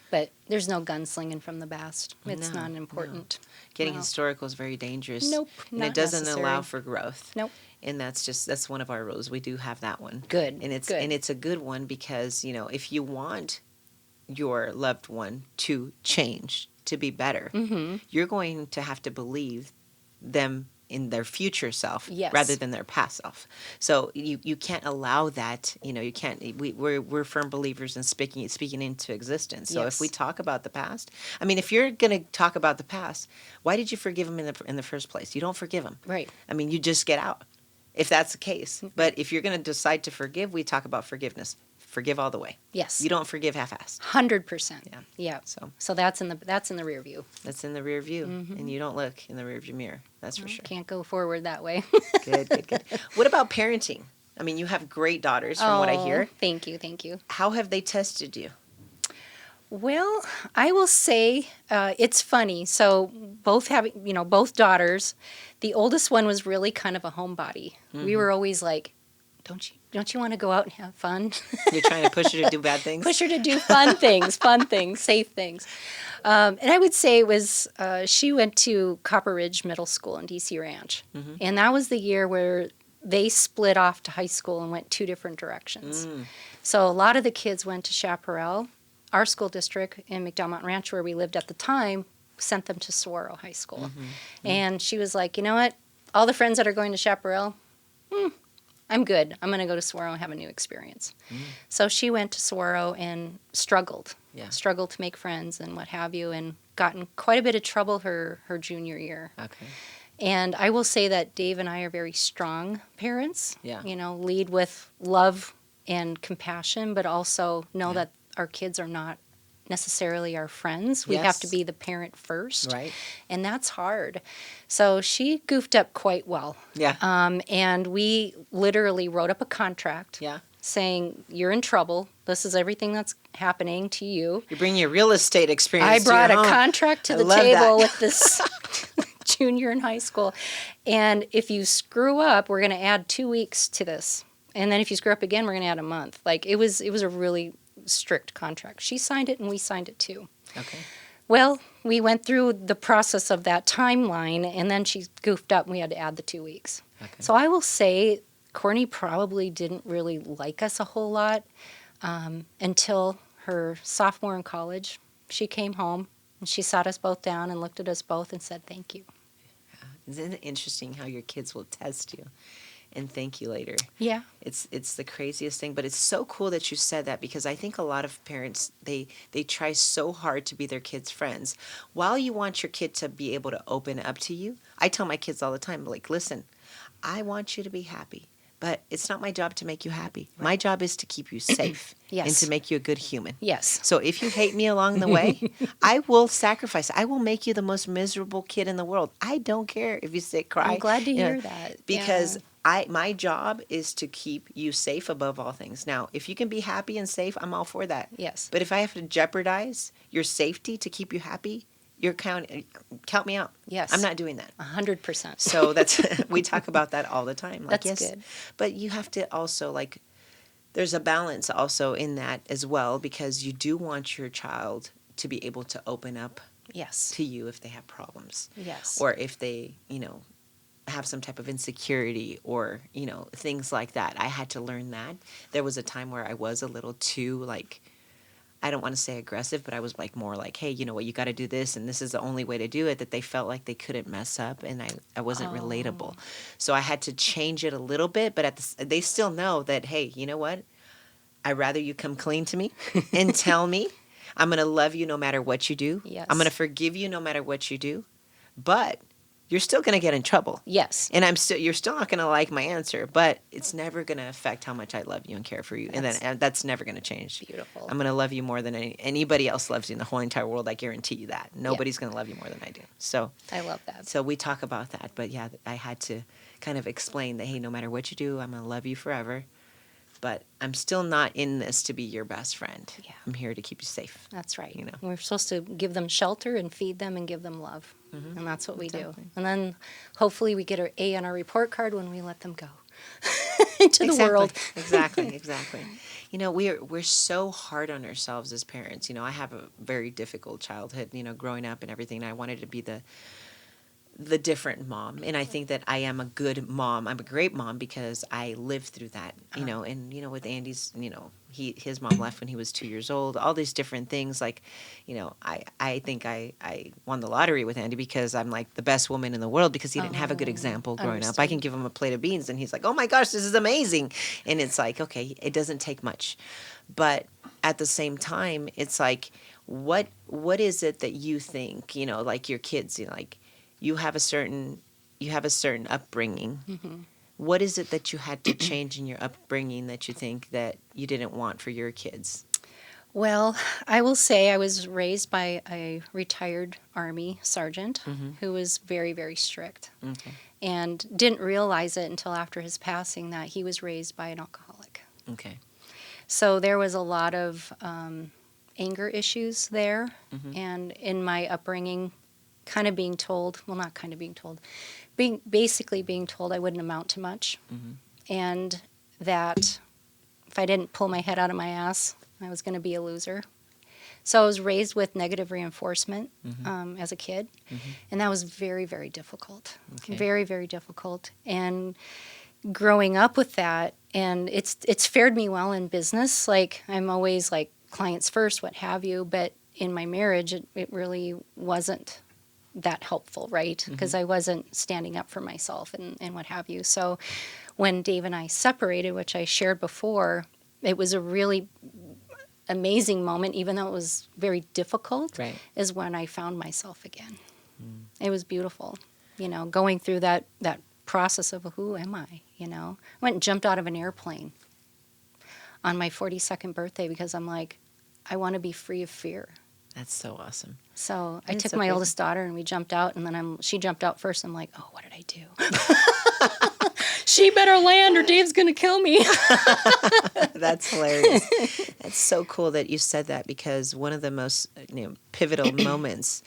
But there's no gunslinging from the past. It's No, not important. Getting No. historical is very dangerous. Nope, And not it doesn't necessary. allow for growth. Nope. And that's one of our rules. We do have that one. Good. And it's good. and it's a good one because, if you want your loved one to change, to be better, you're going to have to believe them in their future self Yes. rather than their past self. So you can't allow that, you can't we're firm believers in speaking into existence. So Yes. if we talk about the past, I mean, if you're going to talk about the past, why did you forgive him in the first place? You don't forgive him. Right. I mean, you just get out if that's the case. But if you're going to decide to forgive, we talk about forgiveness. Forgive all the way. Yes. You don't forgive half-assed. 100%. Yeah. Yeah. So So that's in the rear view. that's in the rear view, and you don't look in the rear view mirror. That's for sure. Can't go forward that way. Good. What about parenting? I mean, you have great daughters, from what I hear. Thank you. How have they tested you? Well, I will say it's funny. So both both daughters, the oldest one was really kind of a homebody. We were always like, don't you want to go out and have fun? You're trying to push her to do bad things? Push her to do fun things, safe things. And I would say it was, she went to Copper Ridge Middle School in DC Ranch. And that was the year where they split off to high school and went 2 different directions. So a lot of the kids went to Chaparral. Our school district in McDowell Ranch, where we lived at the time, sent them to Saguaro High School. And she was like, you know what? All the friends that are going to Chaparral, I'm good. I'm going to go to Saguaro and have a new experience. So she went to Saguaro and struggled. Yeah. Struggled to make friends and what have you, and got in quite a bit of trouble her junior year. Okay. And I will say that Dave and I are very strong parents. Yeah. Lead with love and compassion, but also know that our kids are not necessarily our friends. We have to Yes. be the parent first. Right. And that's hard. So she goofed up quite well. Yeah. And we literally wrote up a contract Yeah. saying, you're in trouble. This is everything that's happening to you. You bring your real estate experience I to brought your a home. contract to I the love table that. with this junior in high school. And if you screw up, we're going to add 2 weeks to this. And then if you screw up again, we're going to add a month. Like it was a really strict contract. She signed it and we signed it too. Okay. Well, we went through the process of that timeline and then she goofed up and we had to add the 2 weeks. Okay. So I will say Courtney probably didn't really like us a whole lot until her sophomore in college. She came home and she sat us both down and looked at us both and said, thank you. Isn't it interesting how your kids will test you and thank you later? Yeah. It's the craziest thing, but it's so cool that you said that, because I think a lot of parents, they try so hard to be their kids' friends. While you want your kid to be able to open up to you, I tell my kids all the time, like, listen, I want you to be happy, but it's not my job to make you happy. Right. My job is to keep you safe. Yes. And to make you a good human. Yes. So if you hate me along the way, I will sacrifice. I will make you the most miserable kid in the world. I don't care if you sit, cry. I'm glad to you know, hear that. Because Yeah. my job is to keep you safe above all things. Now, if you can be happy and safe, I'm all for that. Yes. But if I have to jeopardize your safety to keep you happy, count me out. Yes. I'm not doing that. 100%. So that's we talk about that all the time. Like, That's yes, good. but you have to also, like, there's a balance also in that as well, because you do want your child to be able to open up Yes. to you if they have problems. Yes. Or if they, have some type of insecurity or, things like that. I had to learn that. There was a time where I was a little too, like, I don't want to say aggressive, but I was like more like, hey, you know what, you got to do this, and this is the only way to do it, that they felt like they couldn't mess up, and I wasn't relatable. So I had to change it a little bit, but they still know that, hey, you know what, I'd rather you come clean to me and tell me. I'm going to love you no matter what you do. Yes. I'm going to forgive you no matter what you do, but you're still going to get in trouble. Yes. And you're still not going to like my answer, but it's never going to affect how much I love you and care for you. And that's never going to change. Beautiful. I'm going to love you more than anybody else loves you in the whole entire world. I guarantee you that. Nobody's going to love you more than I do. So I love that. So we talk about that. But yeah, I had to kind of explain that, hey, no matter what you do, I'm going to love you forever. But I'm still not in this to be your best friend. Yeah. I'm here to keep you safe. That's right. You know. We're supposed to give them shelter and feed them and give them love. Mm-hmm. And that's what we do. Exactly. And then hopefully we get our A on our report card when we let them go into the world. Exactly. We're so hard on ourselves as parents. I have a very difficult childhood, growing up and everything. And I wanted to be the different mom, and I think that I am a good mom. I'm a great mom because I lived through that, and with Andy's, his mom left when he was 2 years old, all these different things, like, I think I won the lottery with Andy because I'm like the best woman in the world, because he didn't have a good example growing up. I can give him a plate of beans and he's like, oh my gosh, this is amazing. And it's like, okay, it doesn't take much, but at the same time, it's like, what is it that you think, like your kids, like, you have a certain upbringing. Mm-hmm. What is it that you had to change in your upbringing that you think that you didn't want for your kids? Well, I will say I was raised by a retired Army sergeant who was very, very strict. Okay. And didn't realize it until after his passing that he was raised by an alcoholic. Okay. So there was a lot of anger issues there. Mm-hmm. And in my upbringing, basically being told I wouldn't amount to much. Mm-hmm. And that if I didn't pull my head out of my ass, I was going to be a loser. So I was raised with negative reinforcement as a kid. Mm-hmm. And that was very, very difficult. Okay. Very, very difficult. And growing up with that, and it's fared me well in business. Like, I'm always like clients first, what have you. But in my marriage, it really wasn't that helpful, right? Because I wasn't standing up for myself and what have you. So when Dave and I separated, which I shared before, it was a really amazing moment, even though it was very difficult, Right. is when I found myself again. It was beautiful, going through that process of who am I, I went and jumped out of an airplane. on my 42nd birthday because I'm like, I want to be free of fear. That's so awesome. So I That's took so my crazy. oldest daughter and we jumped out, and then she jumped out first. I'm like, oh, what did I do? She better land or Dave's going to kill me. That's hilarious. That's so cool that you said that, because one of the most pivotal moments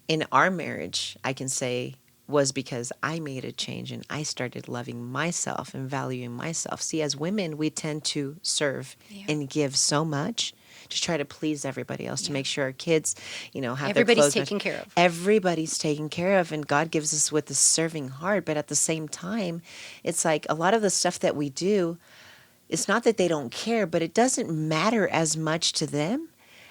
in our marriage, I can say, was because I made a change and I started loving myself and valuing myself. See, as women, we tend to serve and give so much to try to please everybody else, to make sure our kids, have their Everybody's clothes taken care of. Everybody's taken care of, and God gives us with the serving heart. But at the same time, it's like a lot of the stuff that we do, it's not that they don't care, but it doesn't matter as much to them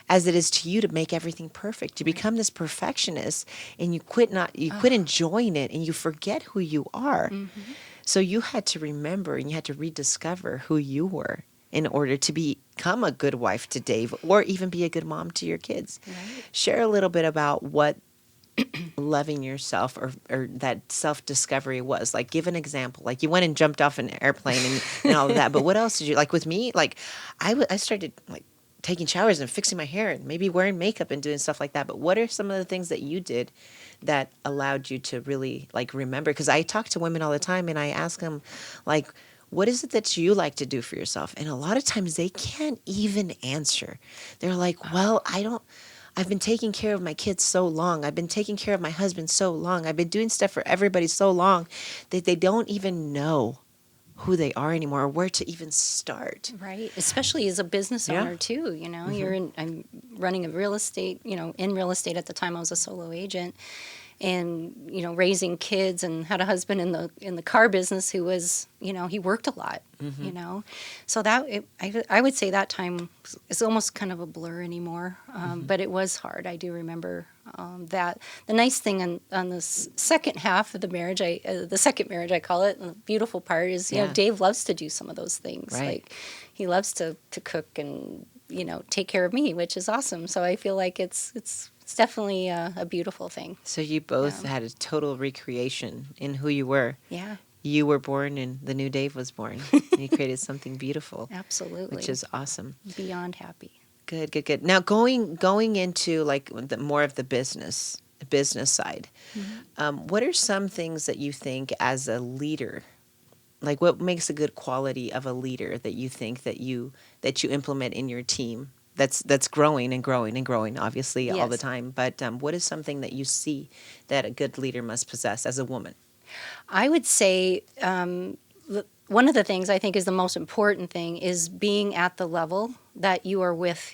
as it is to you to make everything perfect. You become this perfectionist, and you quit enjoying it, and you forget who you are. So you had to remember, and you had to rediscover who you were in order to become a good wife to Dave, or even be a good mom to your kids. Right. Share a little bit about what loving yourself or that self-discovery was. Like, give an example. Like, you went and jumped off an airplane and all of that, but what else did you, like with me, like I started like taking showers and fixing my hair and maybe wearing makeup and doing stuff like that. But what are some of the things that you did that allowed you to really like remember? Because I talk to women all the time and I ask them, like, what is it that you like to do for yourself? And a lot of times they can't even answer. They're like, well, I've been taking care of my kids so long. I've been taking care of my husband so long. I've been doing stuff for everybody so long that they don't even know who they are anymore or where to even start. Right. Especially as a business owner too, I'm running a real estate, in real estate at the time. I was a solo agent, and raising kids, and had a husband in the car business who was, he worked a lot, so I would say that time is almost kind of a blur anymore, but it was hard. I do remember that. The nice thing on this second half of the marriage, the second marriage I call it, and the beautiful part is Dave loves to do some of those things. Right. Like, he loves to cook and take care of me, which is awesome. So I feel like it's definitely a beautiful thing. So you both had a total recreation in who you were. Yeah, You were born and the new Dave was born. And you created something beautiful, absolutely. which is awesome. Beyond happy. Good. Now going into like more of the business side, what are some things that you think as a leader, like what makes a good quality of a leader that you think that you implement in your team that's growing and growing and growing, obviously, all the Yes. time. But what is something that you see that a good leader must possess as a woman? I would say one of the things I think is the most important thing is being at the level that you are with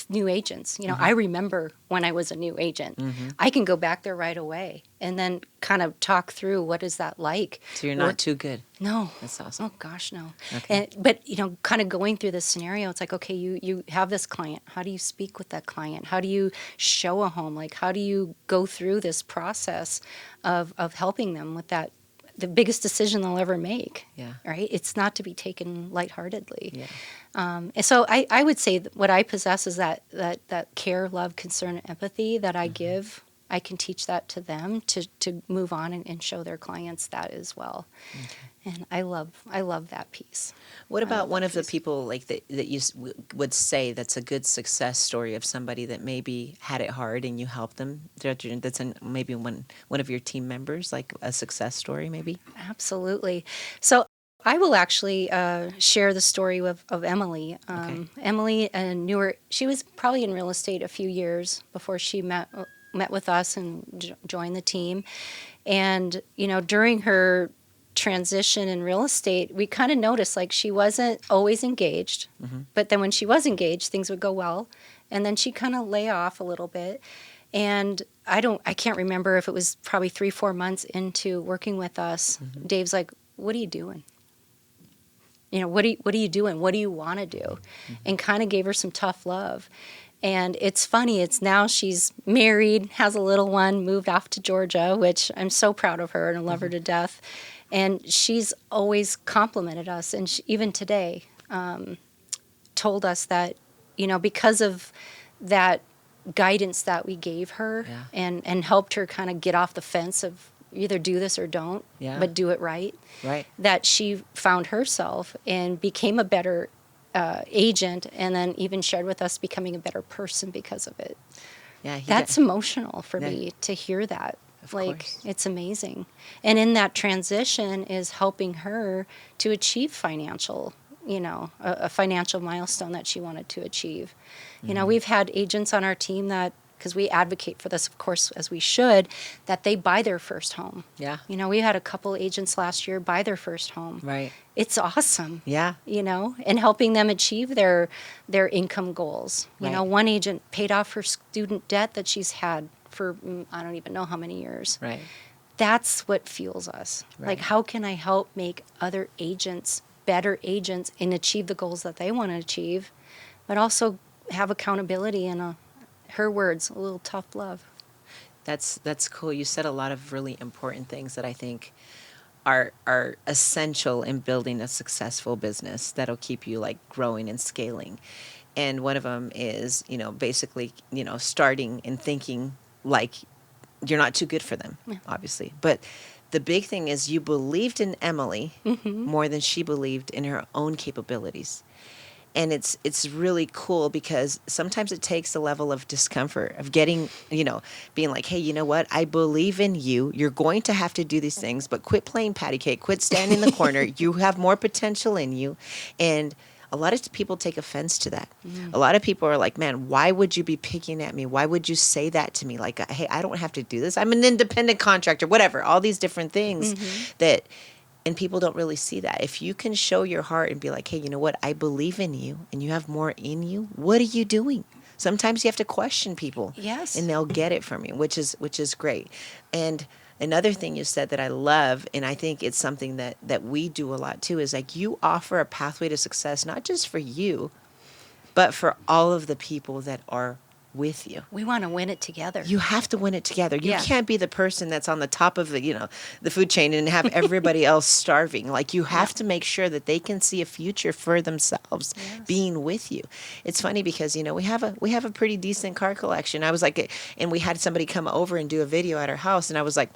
new agents. I remember when I was a new agent. I can go back there right away and then kind of talk through what is that like. So you're not too good. No. That's awesome. Oh gosh, no. Okay. But kind of going through this scenario, it's like, okay, you have this client. How do you speak with that client? How do you show a home? Like, how do you go through this process of helping them with that? The biggest decision they'll ever make. Yeah. Right. It's not to be taken lightheartedly. Yeah. And so I would say that what I possess is that care, love, concern, and empathy that I give. I can teach that to them to move on and show their clients that as well. Okay. And I love that piece. What about one of the people like that you would say that's a good success story of somebody that maybe had it hard and you helped them? That's maybe one of your team members, like a success story, maybe? Absolutely. So I will actually share the story of Emily. Okay. Emily knew her. She was probably in real estate a few years before she met with us and joined the team. And during her transition in real estate, we kind of noticed like she wasn't always engaged, but then when she was engaged, things would go well, and then she'd kind of lay off a little bit. And I can't remember if it was probably 3-4 months into working with us. Dave's like, "What are you doing? What are you doing? What do you want to do?" And kind of gave her some tough love. And it's funny, it's now she's married, has a little one, moved off to Georgia, which I'm so proud of her and I love her to death. And she's always complimented us, and even today told us that, because of that guidance that we gave her and helped her kind of get off the fence of either do this or don't, but do it right. Right. That she found herself and became a better agent, and then even shared with us becoming a better person because of it. Yeah, That's emotional for Yeah. me to hear that. Of Like, course. it's amazing. And in that transition is helping her to achieve financial, a financial milestone that she wanted to achieve. We've had agents on our team that, because we advocate for this, of course, as we should, that they buy their first home. Yeah. We had a couple agents last year buy their first home. Right. It's awesome. Yeah. And helping them achieve their income goals. Right. One agent paid off her student debt that she's had for I don't even know how many years. Right. That's what fuels us. Right. Like, how can I help make other agents better agents and achieve the goals that they want to achieve, but also have accountability and her words, a little tough love. That's cool. You said a lot of really important things that I think are essential in building a successful business that'll keep you like growing and scaling. And one of them is, basically, starting and thinking like you're not too good for them, obviously. But the big thing is you believed in Emily more than she believed in her own capabilities. And it's really cool because sometimes it takes a level of discomfort of getting, being like, hey, you know what? I believe in you. You're going to have to do these things, but quit playing patty cake. Quit standing in the corner. You have more potential in you. And a lot of people take offense to that. A lot of people are like, man, why would you be picking at me? Why would you say that to me? Like, hey, I don't have to do this. I'm an independent contractor, whatever, all these different things that. And people don't really see that. If you can show your heart and be like, hey, you know what? I believe in you and you have more in you. What are you doing? Sometimes you have to question people. Yes. And they'll get it from you, which is great. And another thing you said that I love, and I think it's something that we do a lot too, is like you offer a pathway to success, not just for you, but for all of the people that are with you. We want to win it together. You have to win it together. You Yeah. can't be the person that's on the top of the food chain and have everybody else starving. Like you have to make sure that they can see a future for themselves being with you. It's funny because we have a pretty decent car collection. I was like, and we had somebody come over and do a video at our house, and I was like,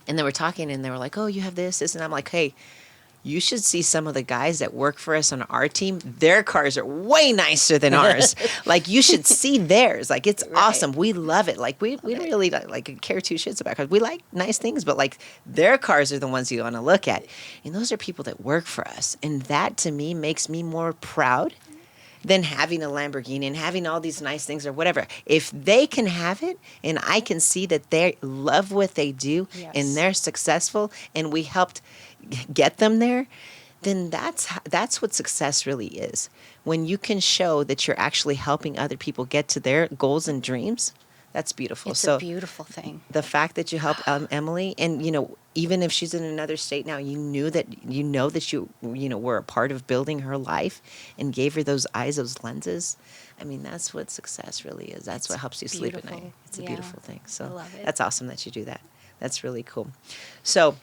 and they were talking and they were like, oh, you have this, and I'm like, hey, you should see some of the guys that work for us on our team. Their cars are way nicer than ours. Like, you should see theirs. Like, it's awesome. We love it. Like, we really like care two shits about cars. We like nice things, but like their cars are the ones you want to look at. And those are people that work for us. And that to me makes me more proud than having a Lamborghini and having all these nice things or whatever. If they can have it and I can see that they love what they do and they're successful and we helped get them there, then that's what success really is. When you can show that you're actually helping other people get to their goals and dreams, that's beautiful. It's a beautiful thing. The fact that you helped Emily, and even if she's in another state now, you know that you were a part of building her life and gave her those eyes, those lenses. I mean, that's what success really is. That's what helps you sleep at night. It's a beautiful thing. So I love it. That's awesome that you do that. That's really cool. So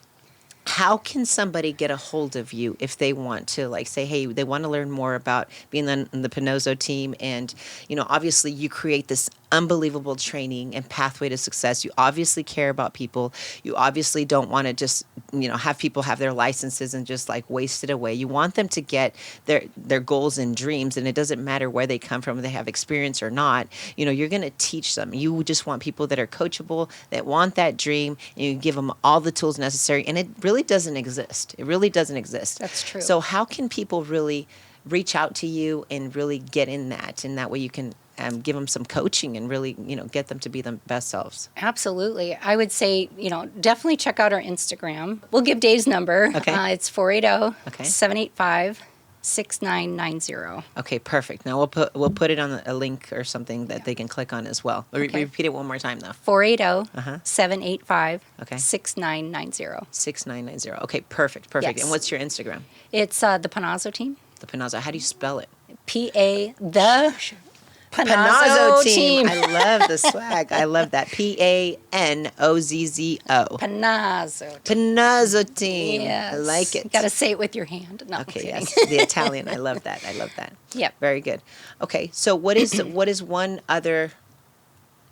how can somebody get a hold of you if they want to, like, say, hey, they want to learn more about being on the Panozzo team? And, obviously you create this unbelievable training and pathway to success. You obviously care about people. You obviously don't want to just, have people have their licenses and just like waste it away. You want them to get their goals and dreams. And it doesn't matter where they come from, if they have experience or not. You're going to teach them. You just want people that are coachable, that want that dream, and you give them all the tools necessary. And it really doesn't exist. It really doesn't exist. That's true. So how can people really reach out to you and really get in that? And that way you can give them some coaching and really, get them to be the best selves. Absolutely. I would say, definitely check out our Instagram. We'll give Dave's number. Okay. It's 480-785-6990. Okay, perfect. Now we'll put it on a link or something that they can click on as well. Repeat it one more time though. 480-785-6990. 6990. Okay, perfect. Yes. And what's your Instagram? It's the Panozzo Team. The Panozzo. How do you spell it? Panozzo Team. I love the swag. I love that. Panozzo. Panozzo Team. Yes. I like it. Got to say it with your hand. No, Okay, I'm yes, kidding. the Italian. I love that. Yep. Very good. Okay, so what is one other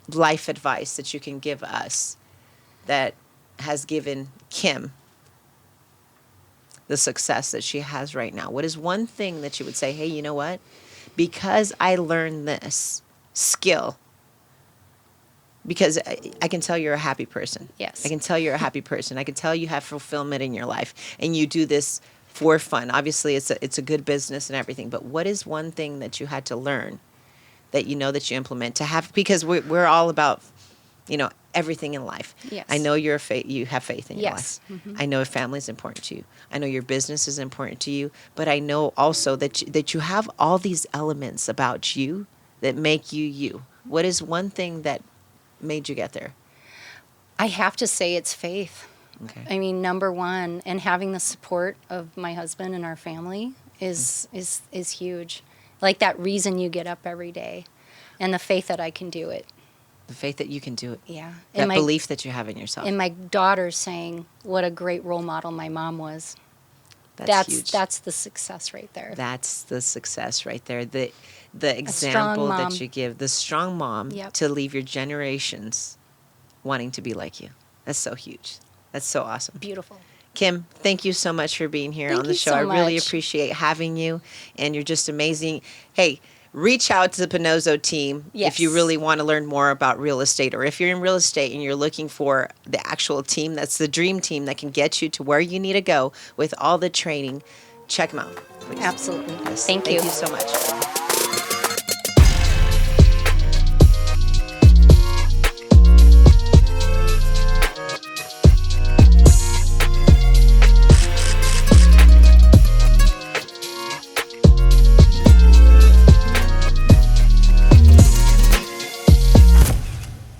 life advice that you can give us that has given Kim the success that she has right now? What is one thing that you would say, hey, you know what? Because I learned this skill, because I can tell you're a happy person. Yes. I can tell you're a happy person. I can tell you have fulfillment in your life, and you do this for fun. Obviously, it's a good business and everything. But what is one thing that you had to learn that you know that you implement to have? Because we're all about, everything in life. Yes. I know you have faith in your Yes. life. I know family is important to you. I know your business is important to you. But I know also that you have all these elements about you that make you you. What is one thing that made you get there? I have to say it's faith. Okay. I mean, number one, and having the support of my husband and our family is huge. Like that reason you get up every day, and the faith that I can do it. The faith that you can do it. Yeah. That belief that you have in yourself. And my daughter saying what a great role model my mom was. That's huge. That's the success right there. That's the success right there. The strong example mom. that you give, the strong mom Yep. to leave your generations wanting to be like you. That's so huge. That's so awesome. Beautiful. Kim, thank you so much for being here Thank on the you show. so I really much. appreciate having you, and you're just amazing. Hey, reach out to the Panozzo team if you Yes. really want to learn more about real estate, or if you're in real estate and you're looking for the actual team, that's the dream team that can get you to where you need to go with all the training. Check them out, please. Absolutely. Yes. Thank you. Thank you so much.